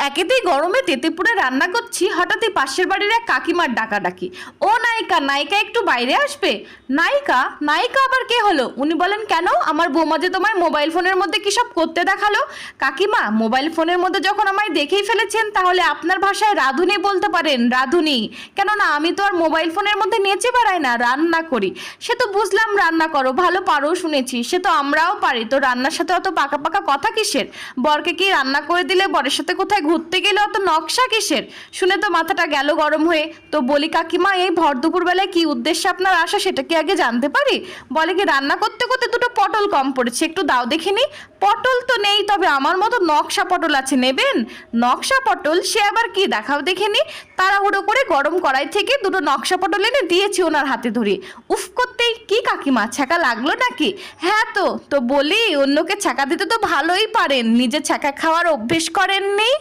একেতেই গরমে তেতেপুরে রান্না করছি, হঠাৎই পাশের বাড়ির এক কাকিমার ডাকাডাকি। ও নায়িকা, নায়িকা একটু বাইরে আসবে। নায়িকা? নায়িকা আবার কে হলো? উনি বলেন, কেন? আমার বৌমা যে তোমায় মোবাইল ফোনের মধ্যে কি সব করতে দেখালো? কাকিমা, মোবাইল ফোনের মধ্যে যখন আমায় দেখেই ফেলেছেন, তাহলে আপনার ভাষায় রাঁধুনি বলতে পারেন, রাঁধুনি। কেননা আমি তো আর মোবাইল ফোনের মধ্যে নেচে বেড়াই না, রান্না করি। সে তো বুঝলাম রান্না করো, ভালো পারো শুনেছি, সে তো আমরাও পারি। তো রান্নার সাথে অত পাকা পাকা কথা কিসের? বরকে কি রান্না করে দিলে বরের সাথে কোথায় ঘুরতে গেলে অত নকশা কিসের? শুনে তো মাথাটা গেল গরম হয়ে। তো বলি, কাকিমা, এই ভর দুপুর বেলায় কি উদ্দেশ্যে আপনার আসা সেটা কি আগে জানতে পারি? বলে কি, রান্না করতে করতে দুটো পটল কম পড়েছে, একটু দাও দেখিনি। পটল তো নেই, তবে আমার মতো নকশা পটল আছে, নেবেন? নকশা পটল? সে আবার কি, দেখাও দেখিনি। তাড়াহুড়ো করে গরম কড়াই থেকে দুটো নকশা পটল এনে দিয়েছি ওনার হাতে ধরে। উফ করতেই, কি কাকিমা, ছ্যাঁকা লাগলো নাকি? হ্যাঁ, তো বলি, অন্যকে ছ্যাঁকা দিতে তো ভালোই পারেন, নিজে ছ্যাঁকা খাওয়ার অভ্যেস করেননি।